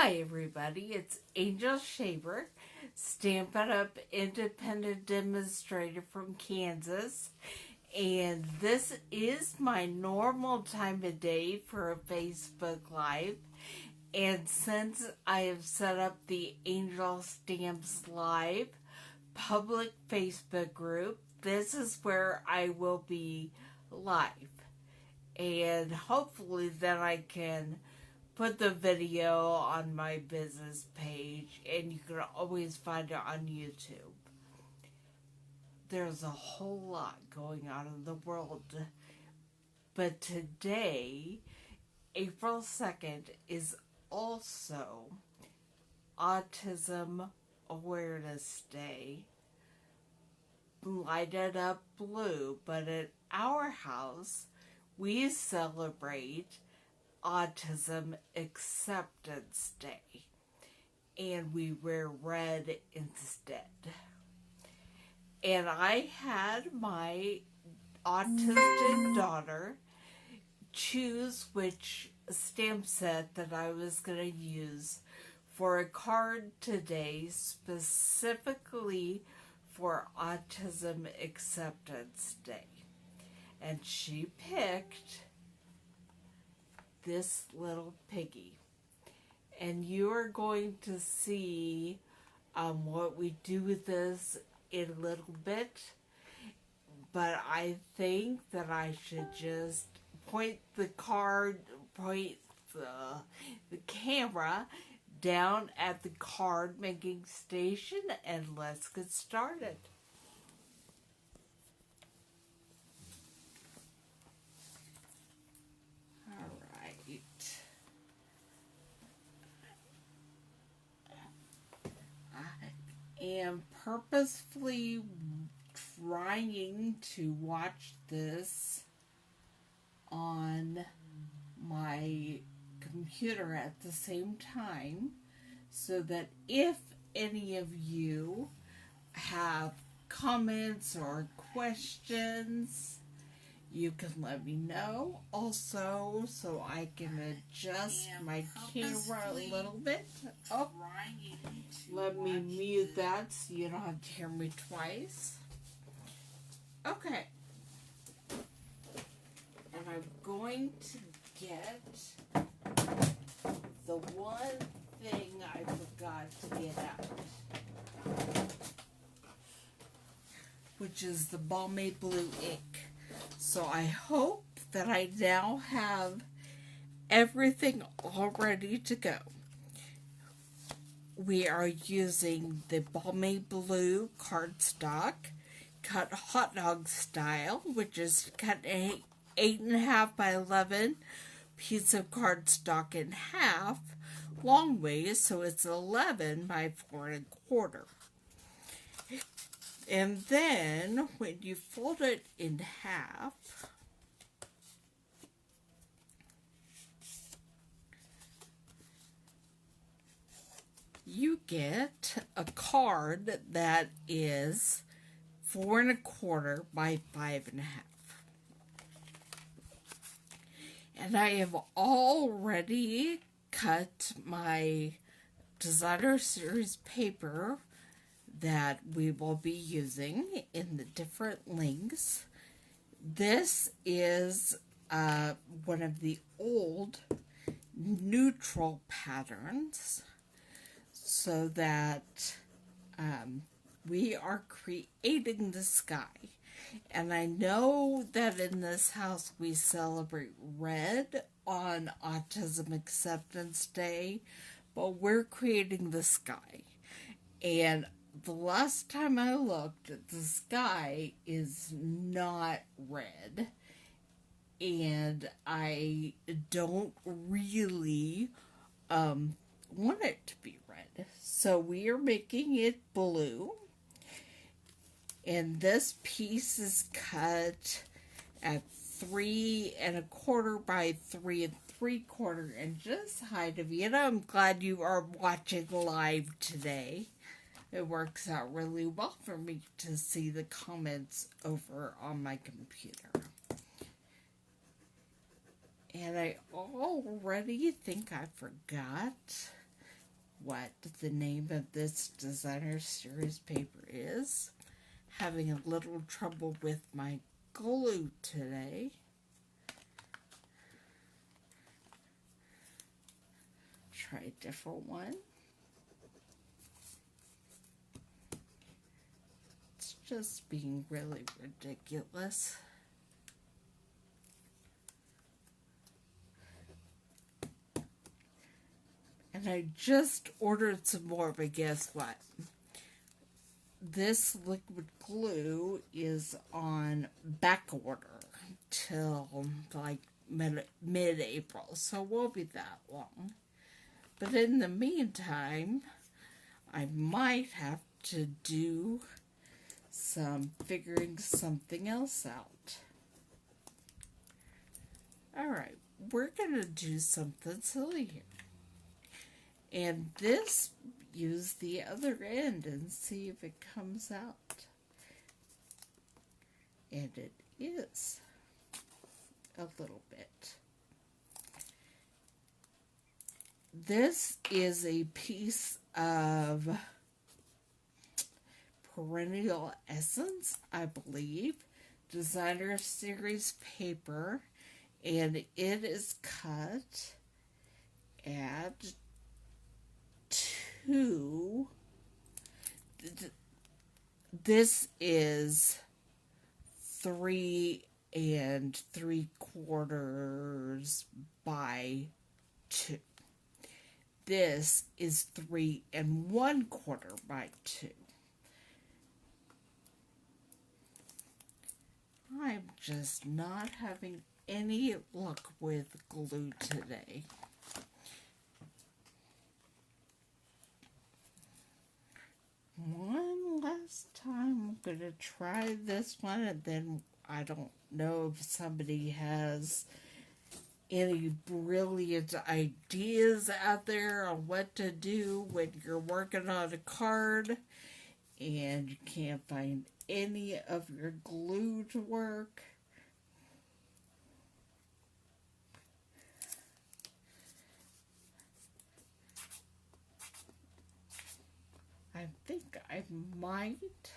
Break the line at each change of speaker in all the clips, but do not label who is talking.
Hi everybody, it's Angel Shaver, Stampin Up independent demonstrator from Kansas, and this is my normal time of day for a Facebook Live. And since I have set up the Angel Stamps Live public Facebook group, this is where I will be live, and hopefully then I can put the video on my business page, and you can always find it on YouTube. There's a whole lot going on in the world, but today, April 2nd, is also Autism Awareness Day. Lighted up blue, but at our house, we celebrate Autism Acceptance Day, and we wear red instead. And I had my autistic daughter choose which stamp set that I was going to use for a card today, specifically for Autism Acceptance Day. And she picked this little piggy, and you are going to see what we do with this in a little bit, but I think that I should just point the camera down at the card making station, and let's get started. And purposefully trying to watch this on my computer at the same time, so that if any of you have comments or questions, you can let me know. Also, so I can adjust my camera a little bit. Oh, let me mute that so you don't have to hear me twice. Okay. And I'm going to get the one thing I forgot to get out, which is the Handmade Blue ink. So I hope that I now have everything all ready to go. We are using the Handmade Blue cardstock, cut hot dog style, which is cut 8.5 by 11 piece of cardstock in half, long ways, so it's 11 by 4.25. And then when you fold it in half, you get a card that is 4.25 by 5.5. And I have already cut my designer series paper that we will be using in the different links. This is one of the old neutral patterns, so that we are creating the sky. And I know that in this house we celebrate red on Autism Acceptance Day, but we're creating the sky. And the last time I looked, the sky is not red, and I don't really want it to be red. So we are making it blue, and this piece is cut at 3.25 by 3.75, and just hi, Davina. I'm glad you are watching live today. It works out really well for me to see the comments over on my computer. And I already think I forgot what the name of this designer series paper is. Having a little trouble with my glue today. Try a different one. It's just being really ridiculous. And I just ordered some more, but guess what? This liquid glue is on back order till like mid-April, so it won't be that long. But in the meantime, I might have to do some figuring something else out. Alright, we're going to do something silly here. And this, use the other end and see if it comes out. And it is a little bit. This is a piece of Perennial Essence, I believe, designer series paper, and it is cut at 2. This is 3 3/4 by 2. This is 3 1/4 by 2. I'm just not having any luck with glue today. One last time, I'm going to try this one, and then I don't know if somebody has any brilliant ideas out there on what to do when you're working on a card and you can't find any of your glue to work. I think I might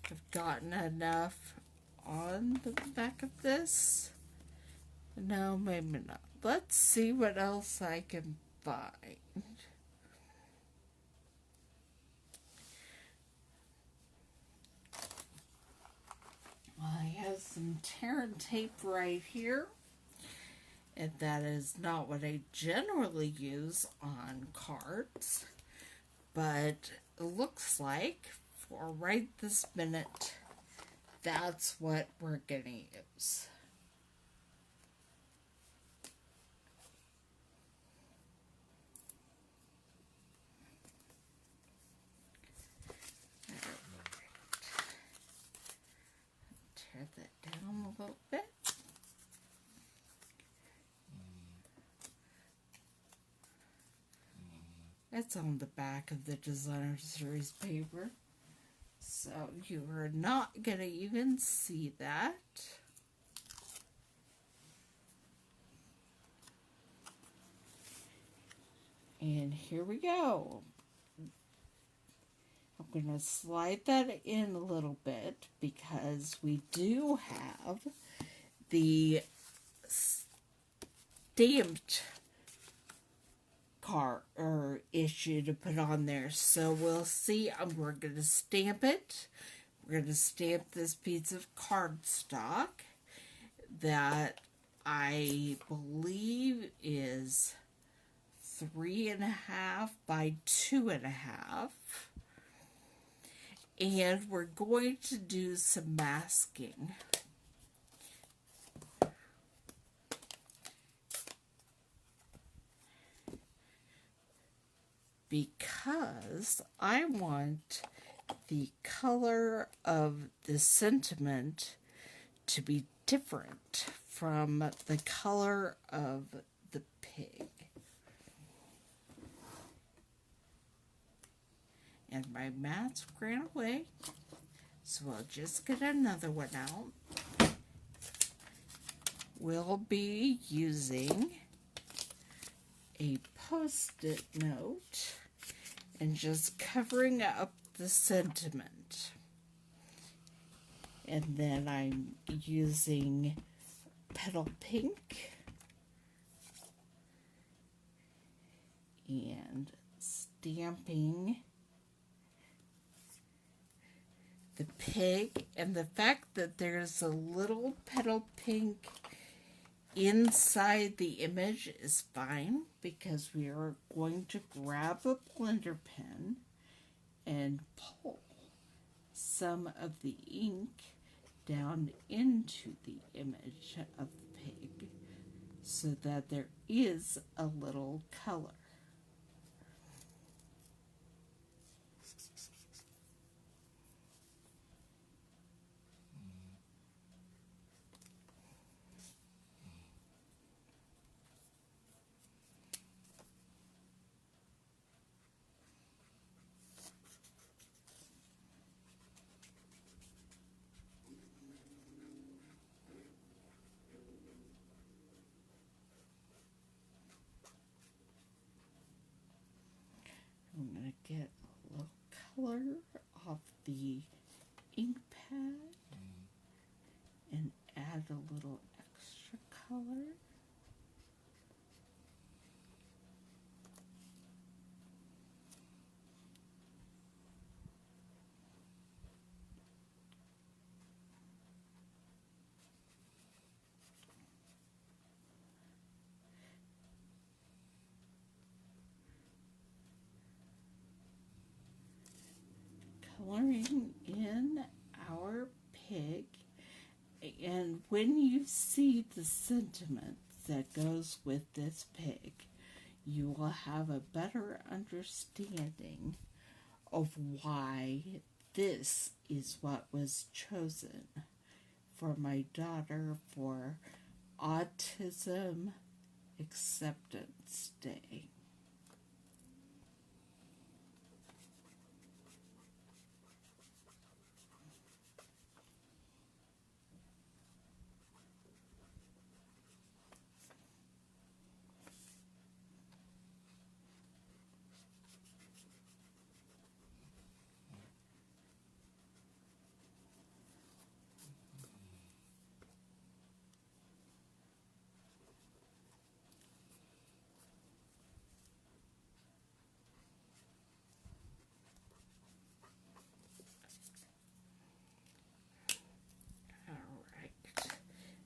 have gotten enough on the back of this. No, maybe not. Let's see what else I can find. I have some tear and tape right here. And that is not what I generally use on cards. But it looks like, for right this minute, that's what we're going to use. Tear that down a little bit. It's on the back of the designer series paper, so you are not going to even see that. And here we go. I'm going to slide that in a little bit because we do have the stamped card or issue to put on there, so we'll see. We're going to stamp it. We're going to stamp this piece of cardstock that I believe is 3.5 by 2.5, and we're going to do some masking. Because I want the color of the sentiment to be different from the color of the pig. And my mats ran away, so I'll just get another one out. We'll be using a Post-it note and just covering up the sentiment. And then I'm using Petal Pink and stamping the pig. And the fact that there's a little Petal Pink inside the image is fine, because we are going to grab a blender pen and pull some of the ink down into the image of the pig so that there is a little color. I'm going to get a little color off the ink pad and add a little extra color. Coloring in our pig, and when you see the sentiment that goes with this pig, you will have a better understanding of why this is what was chosen for my daughter for Autism Acceptance Day.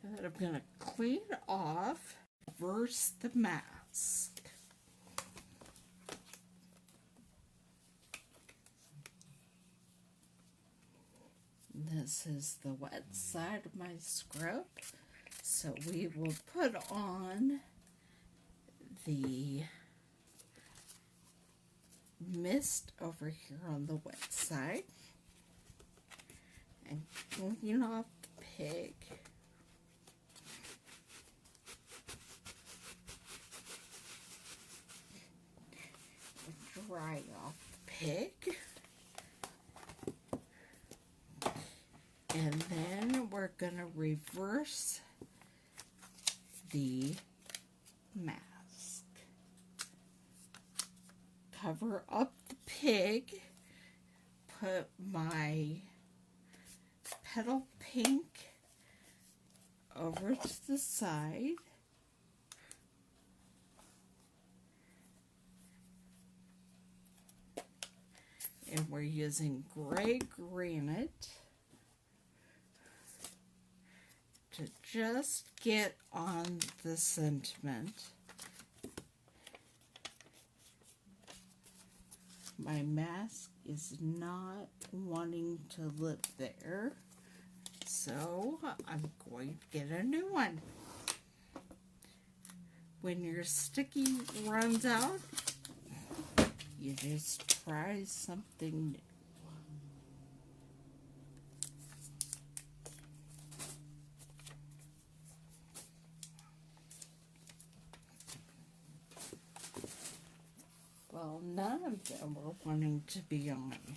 And then I'm going to clean off, reverse the mask. This is the wet side of my scrub, so we will put on the mist over here on the wet side and clean off the pig. Dry off the pig. And then we're going to reverse the mask. Cover up the pig. Put my Petal Pink over to the side. And we're using gray granite to just get on the sentiment. My mask is not wanting to live there, so I'm going to get a new one. When your sticky runs out, you just try something new. Well, none of them were wanting to be on here.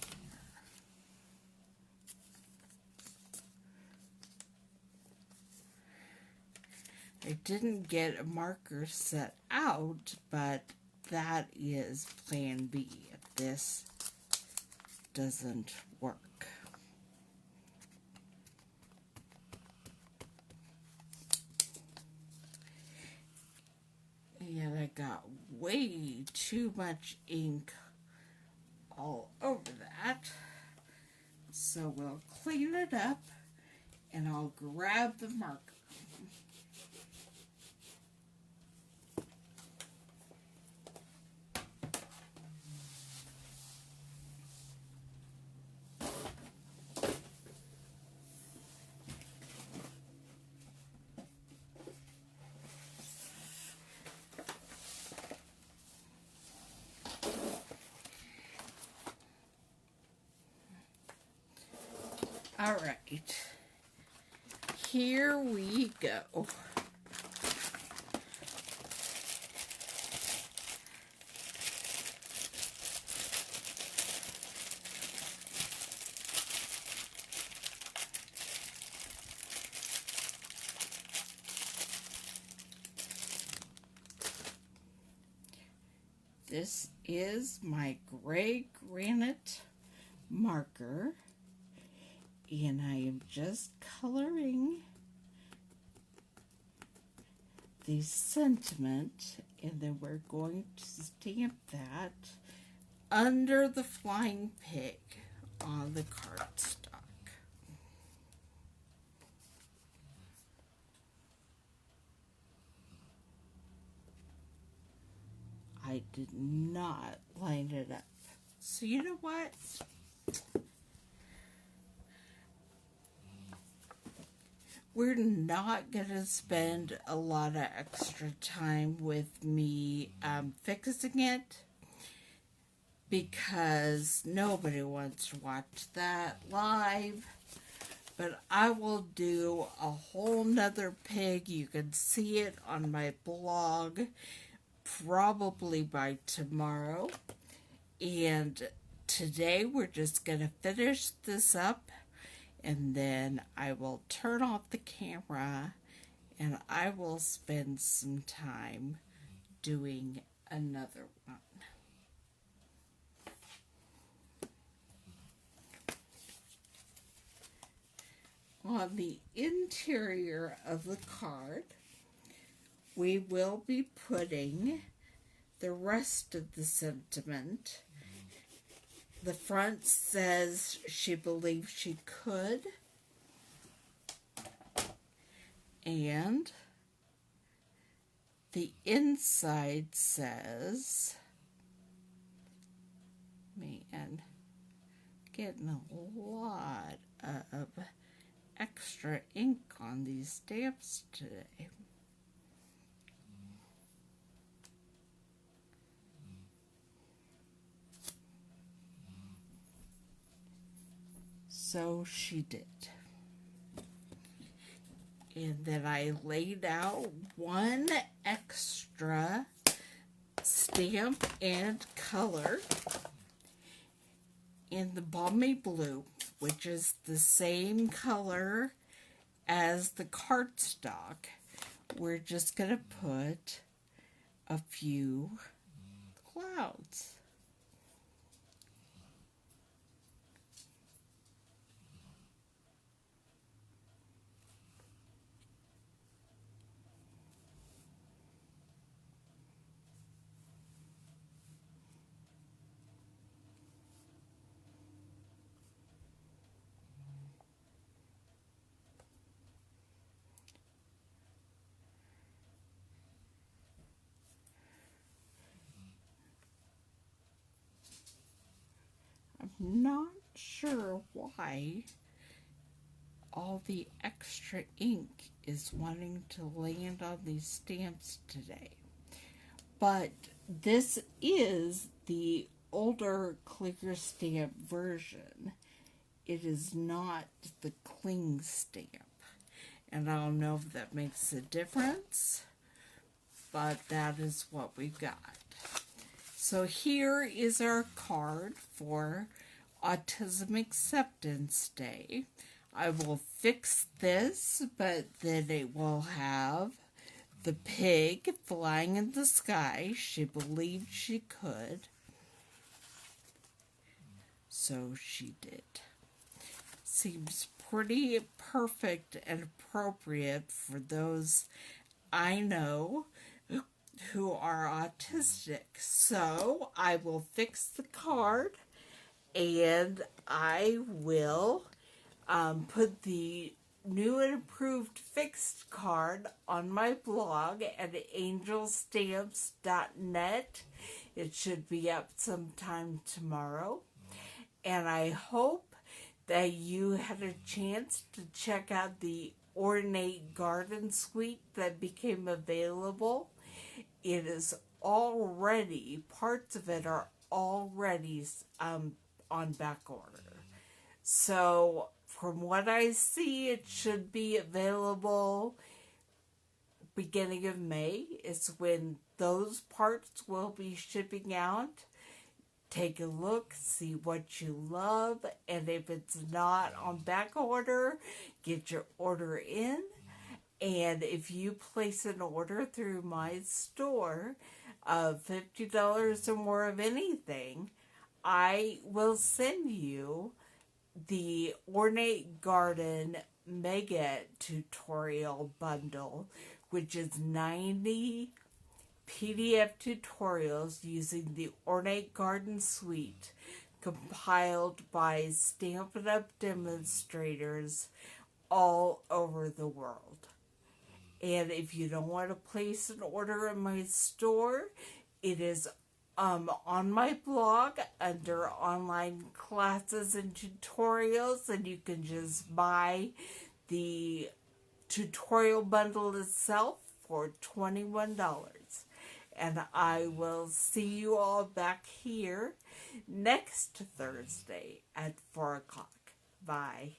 I didn't get a marker set out, but that is plan B if this doesn't work. And I got way too much ink all over that. So we'll clean it up and I'll grab the marker. All right, here we go. This is my gray granite marker. And I am just coloring the sentiment, and then we're going to stamp that under the flying pig on the cardstock. I did not line it up. So you know what? We're not going to spend a lot of extra time with me fixing it because nobody wants to watch that live. But I will do a whole nother pig. You can see it on my blog probably by tomorrow. And today we're just going to finish this up. And then I will turn off the camera and I will spend some time doing another one. On the interior of the card, we will be putting the rest of the sentiment. The front says she believes she could. And the inside says, man, getting a lot of extra ink on these stamps today. So she did. And then I laid out one extra stamp and color in the Balmy Blue, which is the same color as the cardstock. We're just going to put a few clouds. Not sure why all the extra ink is wanting to land on these stamps today. But this is the older clear stamp version. It is not the cling stamp. And I don't know if that makes a difference, but that is what we've got. So here is our card for Autism Acceptance Day. I will fix this, but then it will have the pig flying in the sky. She believed she could, so she did. Seems pretty perfect and appropriate for those I know who are autistic. So I will fix the card, and I will put the new and improved fixed card on my blog at angelstamps.net. It should be up sometime tomorrow. And I hope that you had a chance to check out the ornate garden suite that became available. It is already, parts of it are already on back order. So from what I see, it should be available beginning of May. It's when those parts will be shipping out. Take a look, see what you love, and if it's not on back order, get your order in. And if you place an order through my store of $50 or more of anything, I will send you the Ornate Garden Mega Tutorial Bundle, which is 90 PDF tutorials using the Ornate Garden Suite compiled by Stampin' Up demonstrators all over the world. And if you don't want to place an order in my store, it is on my blog under online classes and tutorials, and you can just buy the tutorial bundle itself for $21. And I will see you all back here next Thursday at 4 o'clock. Bye.